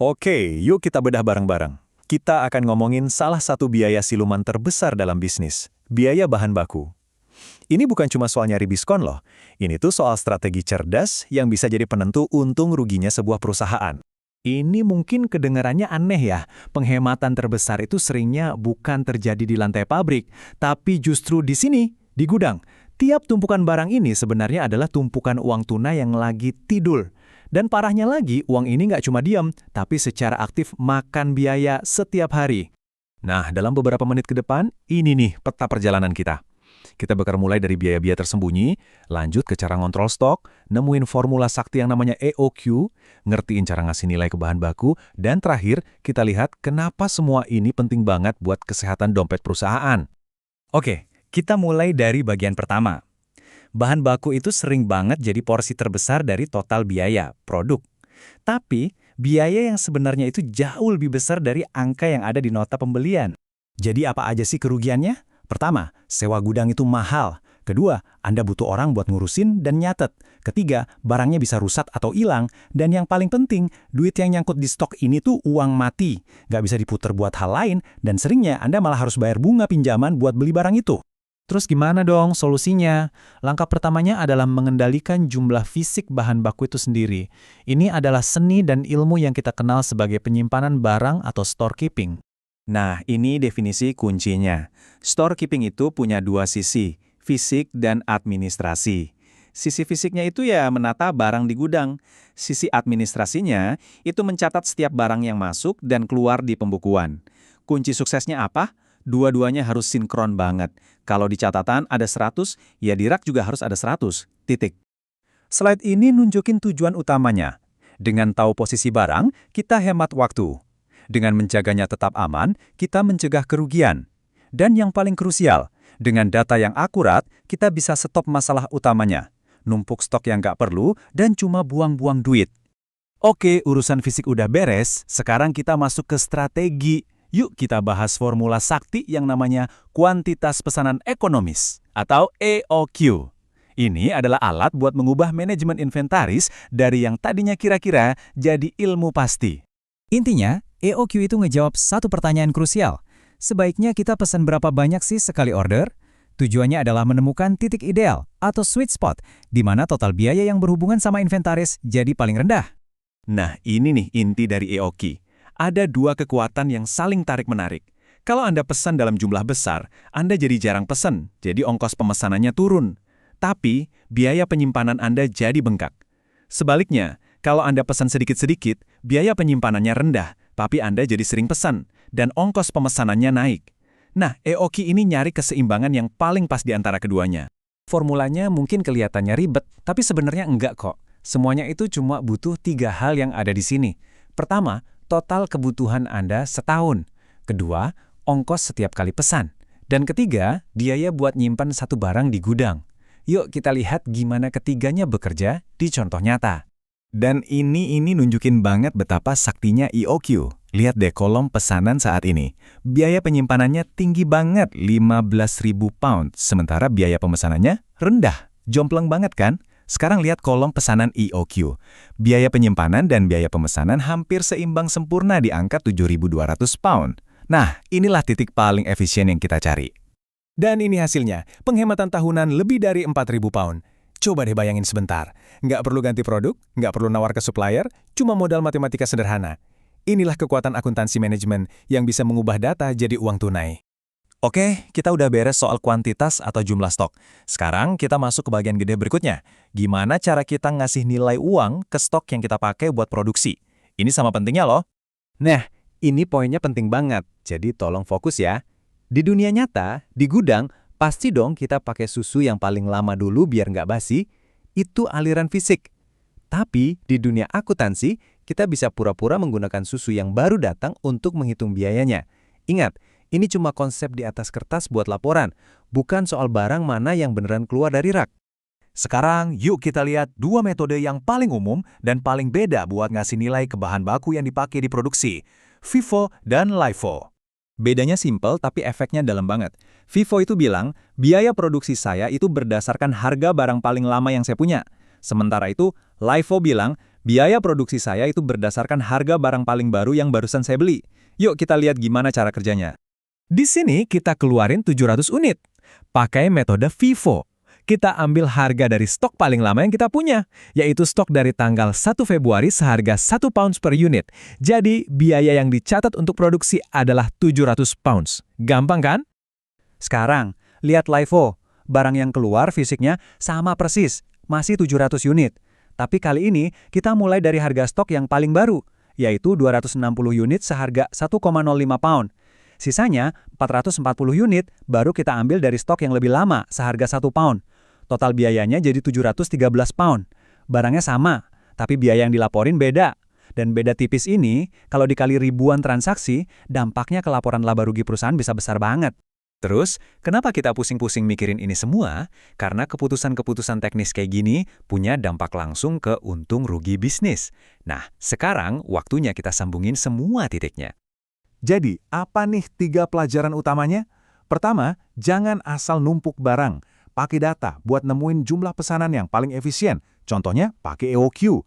Oke, yuk kita bedah bareng-bareng. Kita akan ngomongin salah satu biaya siluman terbesar dalam bisnis, biaya bahan baku. Ini bukan cuma soal nyari diskon loh, ini tuh soal strategi cerdas yang bisa jadi penentu untung ruginya sebuah perusahaan. Ini mungkin kedengarannya aneh ya, penghematan terbesar itu seringnya bukan terjadi di lantai pabrik, tapi justru di sini, di gudang. Tiap tumpukan barang ini sebenarnya adalah tumpukan uang tunai yang lagi tidur. Dan parahnya lagi, uang ini nggak cuma diam, tapi secara aktif makan biaya setiap hari. Nah, dalam beberapa menit ke depan, ini nih peta perjalanan kita. Kita bakal mulai dari biaya-biaya tersembunyi, lanjut ke cara ngontrol stok, nemuin formula sakti yang namanya EOQ, ngertiin cara ngasih nilai ke bahan baku, dan terakhir kita lihat kenapa semua ini penting banget buat kesehatan dompet perusahaan. Oke, kita mulai dari bagian pertama. Bahan baku itu sering banget jadi porsi terbesar dari total biaya, produk. Tapi, biaya yang sebenarnya itu jauh lebih besar dari angka yang ada di nota pembelian. Jadi apa aja sih kerugiannya? Pertama, sewa gudang itu mahal. Kedua, Anda butuh orang buat ngurusin dan nyatet. Ketiga, barangnya bisa rusak atau hilang. Dan yang paling penting, duit yang nyangkut di stok ini tuh uang mati. Nggak bisa diputer buat hal lain, dan seringnya Anda malah harus bayar bunga pinjaman buat beli barang itu. Terus gimana dong solusinya? Langkah pertamanya adalah mengendalikan jumlah fisik bahan baku itu sendiri. Ini adalah seni dan ilmu yang kita kenal sebagai penyimpanan barang atau storekeeping. Nah, ini definisi kuncinya. Storekeeping itu punya dua sisi, fisik dan administrasi. Sisi fisiknya itu ya menata barang di gudang. Sisi administrasinya itu mencatat setiap barang yang masuk dan keluar di pembukuan. Kunci suksesnya apa? Dua-duanya harus sinkron banget. Kalau di catatan ada 100, ya di rak juga harus ada 100. Titik. Slide ini nunjukin tujuan utamanya. Dengan tahu posisi barang, kita hemat waktu. Dengan menjaganya tetap aman, kita mencegah kerugian. Dan yang paling krusial, dengan data yang akurat, kita bisa stop masalah utamanya. Numpuk stok yang nggak perlu dan cuma buang-buang duit. Oke, urusan fisik udah beres, sekarang kita masuk ke strategi. Yuk kita bahas formula sakti yang namanya kuantitas pesanan ekonomis, atau EOQ. Ini adalah alat buat mengubah manajemen inventaris dari yang tadinya kira-kira jadi ilmu pasti. Intinya, EOQ itu ngejawab satu pertanyaan krusial. Sebaiknya kita pesan berapa banyak sih sekali order? Tujuannya adalah menemukan titik ideal atau sweet spot, di mana total biaya yang berhubungan sama inventaris jadi paling rendah. Nah, ini nih inti dari EOQ. Ada dua kekuatan yang saling tarik-menarik. Kalau Anda pesan dalam jumlah besar, Anda jadi jarang pesan, jadi ongkos pemesanannya turun. Tapi, biaya penyimpanan Anda jadi bengkak. Sebaliknya, kalau Anda pesan sedikit-sedikit, biaya penyimpanannya rendah, tapi Anda jadi sering pesan, dan ongkos pemesanannya naik. Nah, EOQ ini nyari keseimbangan yang paling pas di antara keduanya. Formulanya mungkin kelihatannya ribet, tapi sebenarnya enggak kok. Semuanya itu cuma butuh 3 hal yang ada di sini. Pertama, total kebutuhan Anda setahun. Kedua, ongkos setiap kali pesan. Dan ketiga, biaya buat nyimpan satu barang di gudang. Yuk kita lihat gimana ketiganya bekerja di contoh nyata. Dan ini nunjukin banget betapa saktinya EOQ. Lihat deh kolom pesanan saat ini. Biaya penyimpanannya tinggi banget, 15.000 pound. Sementara biaya pemesanannya rendah. Jomplang banget kan? Sekarang lihat kolom pesanan EOQ. Biaya penyimpanan dan biaya pemesanan hampir seimbang sempurna di angka 7.200 pound. Nah, inilah titik paling efisien yang kita cari. Dan ini hasilnya, penghematan tahunan lebih dari 4.000 pound. Coba deh bayangin sebentar. Nggak perlu ganti produk, nggak perlu nawar ke supplier, cuma modal matematika sederhana. Inilah kekuatan akuntansi manajemen yang bisa mengubah data jadi uang tunai. Oke, kita udah beres soal kuantitas atau jumlah stok. Sekarang kita masuk ke bagian gede berikutnya. Gimana cara kita ngasih nilai uang ke stok yang kita pakai buat produksi? Ini sama pentingnya loh. Nah, ini poinnya penting banget, jadi tolong fokus ya. Di dunia nyata, di gudang, pasti dong kita pakai susu yang paling lama dulu biar nggak basi. Itu aliran fisik. Tapi di dunia akuntansi, kita bisa pura-pura menggunakan susu yang baru datang untuk menghitung biayanya. Ingat, ini cuma konsep di atas kertas buat laporan, bukan soal barang mana yang beneran keluar dari rak. Sekarang, yuk kita lihat dua metode yang paling umum dan paling beda buat ngasih nilai ke bahan baku yang dipakai di produksi, FIFO dan LIFO. Bedanya simpel tapi efeknya dalam banget. FIFO itu bilang, biaya produksi saya itu berdasarkan harga barang paling lama yang saya punya. Sementara itu, LIFO bilang, Biaya produksi saya itu berdasarkan harga barang paling baru yang barusan saya beli. Yuk kita lihat gimana cara kerjanya. Di sini kita keluarin 700 unit. Pakai metode FIFO. Kita ambil harga dari stok paling lama yang kita punya, yaitu stok dari tanggal 1 Februari seharga 1 pounds per unit. Jadi, biaya yang dicatat untuk produksi adalah 700 pounds. Gampang kan? Sekarang, lihat LIFO. Barang yang keluar fisiknya sama persis, masih 700 unit. Tapi kali ini, kita mulai dari harga stok yang paling baru, yaitu 260 unit seharga 1,05 pound. Sisanya, 440 unit baru kita ambil dari stok yang lebih lama seharga 1 pound. Total biayanya jadi 713 pound. Barangnya sama, tapi biaya yang dilaporin beda. Dan beda tipis ini, kalau dikali ribuan transaksi, dampaknya ke laporan laba rugi perusahaan bisa besar banget. Terus, kenapa kita pusing-pusing mikirin ini semua? Karena keputusan-keputusan teknis kayak gini punya dampak langsung ke untung rugi bisnis. Nah, sekarang waktunya kita sambungin semua titiknya. Jadi, apa nih 3 pelajaran utamanya? Pertama, jangan asal numpuk barang. Pakai data buat nemuin jumlah pesanan yang paling efisien. Contohnya, pakai EOQ.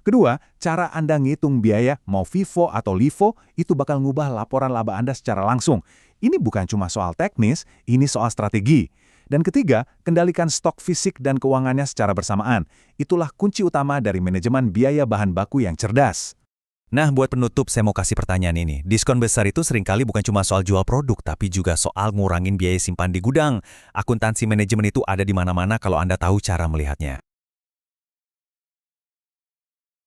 Kedua, cara Anda ngitung biaya, mau FIFO atau LIFO, itu bakal ngubah laporan laba Anda secara langsung. Ini bukan cuma soal teknis, ini soal strategi. Dan ketiga, kendalikan stok fisik dan keuangannya secara bersamaan. Itulah kunci utama dari manajemen biaya bahan baku yang cerdas. Nah, buat penutup, saya mau kasih pertanyaan ini. Diskon besar itu seringkali bukan cuma soal jual produk, tapi juga soal ngurangin biaya simpan di gudang. Akuntansi manajemen itu ada di mana-mana kalau Anda tahu cara melihatnya.